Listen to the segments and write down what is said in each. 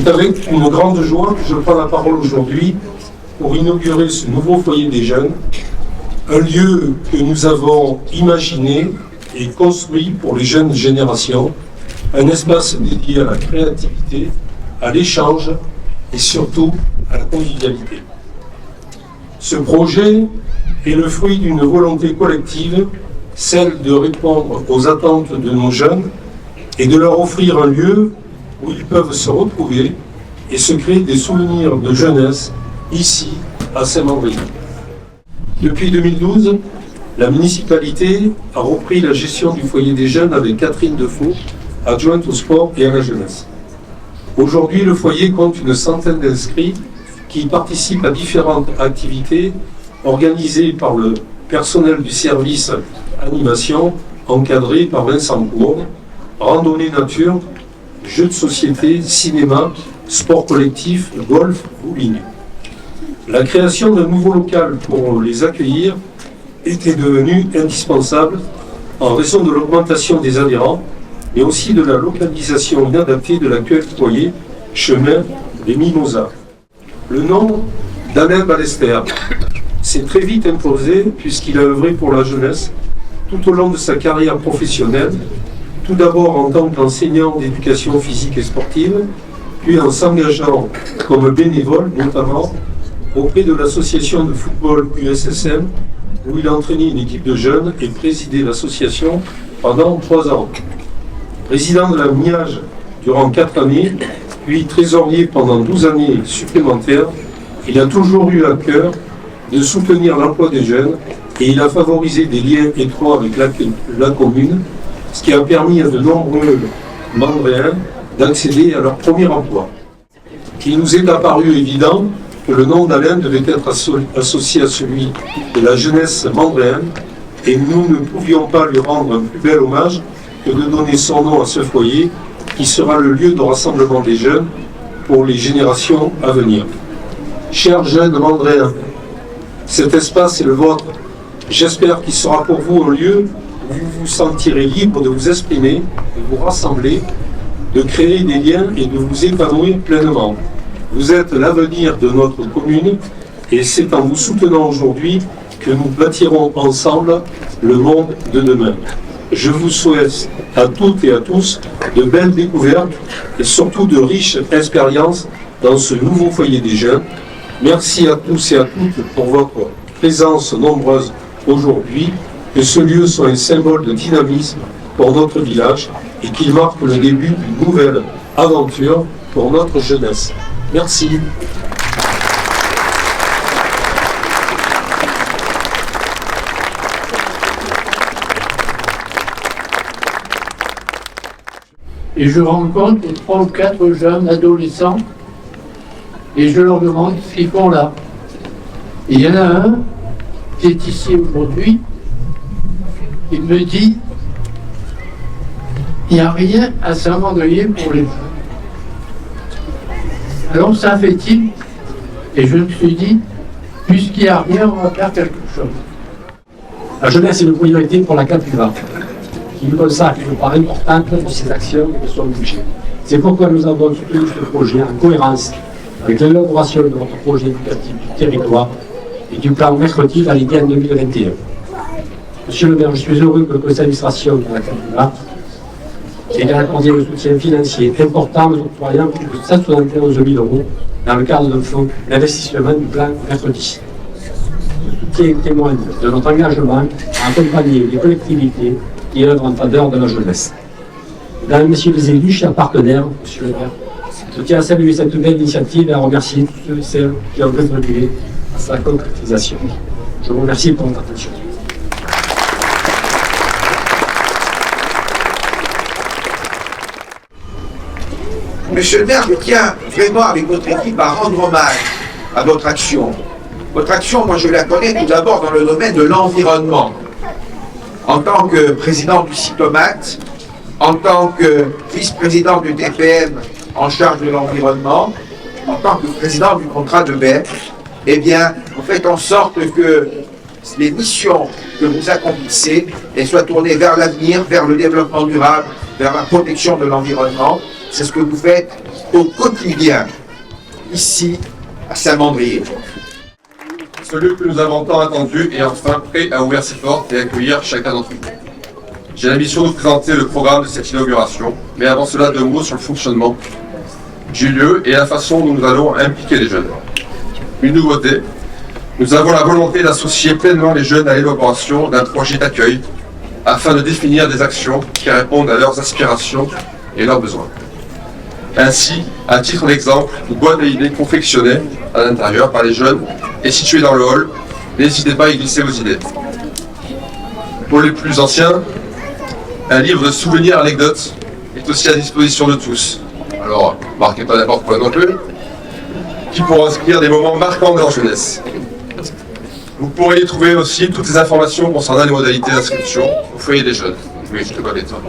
C'est avec une grande joie que je prends la parole aujourd'hui pour inaugurer ce nouveau foyer des jeunes, un lieu que nous avons imaginé et construit pour les jeunes générations, un espace dédié à la créativité, à l'échange et surtout à la convivialité. Ce projet est le fruit d'une volonté collective, celle de répondre aux attentes de nos jeunes et de leur offrir un lieu où ils peuvent se retrouver et se créer des souvenirs de jeunesse ici, à Saint-Mandrier. Depuis 2012, la municipalité a repris la gestion du foyer des jeunes avec Catherine Defoe, adjointe au sport et à la jeunesse. Aujourd'hui, le foyer compte une centaine d'inscrits qui participent à différentes activités organisées par le personnel du service animation, encadré par Vincent Courde, randonnée nature, jeux de société, cinéma, sport collectif, golf, bowling. La création d'un nouveau local pour les accueillir était devenue indispensable en raison de l'augmentation des adhérents, mais aussi de la localisation inadaptée de l'actuel foyer, chemin des Mimosas. Le nom d'Alain Ballester s'est très vite imposé puisqu'il a œuvré pour la jeunesse tout au long de sa carrière professionnelle, tout d'abord en tant qu'enseignant d'éducation physique et sportive, puis en s'engageant comme bénévole, notamment auprès de l'association de football USSM, où il a entraîné une équipe de jeunes et présidé l'association pendant 3 ans. Président de la MIAGE durant 4 années, puis trésorier pendant 12 années supplémentaires, il a toujours eu à cœur de soutenir l'emploi des jeunes et il a favorisé des liens étroits avec la commune, ce qui a permis à de nombreux Mandréens d'accéder à leur premier emploi. Il nous est apparu évident que le nom d'Alain devait être associé à celui de la jeunesse mandréenne et nous ne pouvions pas lui rendre un plus bel hommage que de donner son nom à ce foyer qui sera le lieu de rassemblement des jeunes pour les générations à venir. Chers jeunes mandréens, cet espace est le vôtre. J'espère qu'il sera pour vous un lieu où vous vous sentirez libre de vous exprimer, de vous rassembler, de créer des liens et de vous épanouir pleinement. Vous êtes l'avenir de notre commune et c'est en vous soutenant aujourd'hui que nous bâtirons ensemble le monde de demain. Je vous souhaite à toutes et à tous de belles découvertes et surtout de riches expériences dans ce nouveau foyer des jeunes. Merci à tous et à toutes pour votre présence nombreuse aujourd'hui. Que ce lieu soit un symbole de dynamisme pour notre village et qu'il marque le début d'une nouvelle aventure pour notre jeunesse. Merci. Et je rencontre 3 ou 4 jeunes adolescents et je leur demande ce qu'ils font là. Et il y en a un qui est ici aujourd'hui, il me dit il n'y a rien à Saint-Mandrier pour les jeunes. Alors ça fait-il, et je me suis dit, puisqu'il n'y a rien, on va faire quelque chose. La jeunesse est une priorité pour la CAPUVA, qui lui consacre une part importante de ses actions et de son budget. C'est pourquoi nous avons soutenu ce projet en cohérence avec l'élaboration de notre projet éducatif du territoire et du plan mercredi validé en 2021. Monsieur le maire, je suis heureux que le conseil d'administration de la CAPUVA ait accordé le soutien financier important, nous octroyant plus de 171 000 € dans le cadre d'un fonds d'investissement du plan mercredi. Ce soutien témoigne de notre engagement à accompagner les collectivités qui œuvrent en faveur de la jeunesse. Mesdames et messieurs les élus, chers partenaires, monsieur le maire, je tiens à saluer cette belle initiative et à remercier tous ceux et celles qui ont contribué à sa concrétisation. Je vous remercie pour votre attention. Monsieur le maire, je tiens vraiment avec votre équipe à rendre hommage à votre action. Votre action, moi je la connais tout d'abord dans le domaine de l'environnement. En tant que président du CITOMAT, en tant que vice-président du DPM en charge de l'environnement, en tant que président du contrat de baie, eh bien, vous faites en sorte que les missions que vous accomplissez soient tournées vers l'avenir, vers le développement durable, vers la protection de l'environnement. C'est ce que vous faites au quotidien, ici, à Saint-Mandrier. Ce lieu que nous avons tant attendu est enfin prêt à ouvrir ses portes et à accueillir chacun d'entre vous. J'ai la mission de vous présenter le programme de cette inauguration, mais avant cela, 2 mots sur le fonctionnement du lieu et la façon dont nous allons impliquer les jeunes. Une nouveauté, nous avons la volonté d'associer pleinement les jeunes à l'élaboration d'un projet d'accueil afin de définir des actions qui répondent à leurs aspirations et leurs besoins. Ainsi, à titre d'exemple, une boîte à idées confectionnée à l'intérieur par les jeunes est située dans le hall. N'hésitez pas à y glisser vos idées. Pour les plus anciens, un livre de souvenirs anecdotes est aussi à disposition de tous. Alors, marquez pas n'importe quoi non plus, qui pourront inscrire des moments marquants de leur jeunesse. Vous pourrez y trouver aussi toutes les informations concernant les modalités d'inscription au foyer des jeunes. Oui, je te connais toi.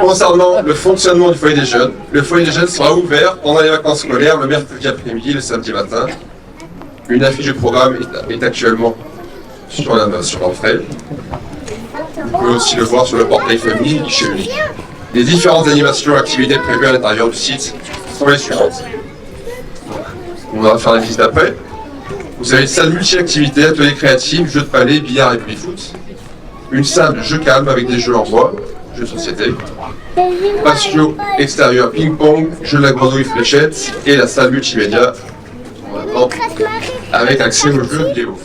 Concernant le fonctionnement du foyer des jeunes, le foyer des jeunes sera ouvert pendant les vacances scolaires le mercredi après-midi et le samedi matin. Une affiche du programme est actuellement sur l'entrée. Vous pouvez aussi le voir sur le portail famille chez Unique. Les différentes animations et activités prévues à l'intérieur du site sont les suivantes. On va faire la visite après. Vous avez une salle multi-activités, ateliers créatifs, jeux de palais, billard et baby-foot. Une salle de jeux calmes avec des jeux en bois, jeux de société. Patio extérieur ping-pong, jeux de la grenouille fléchette et la salle multimédia avec accès aux jeux vidéo.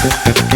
Thank you.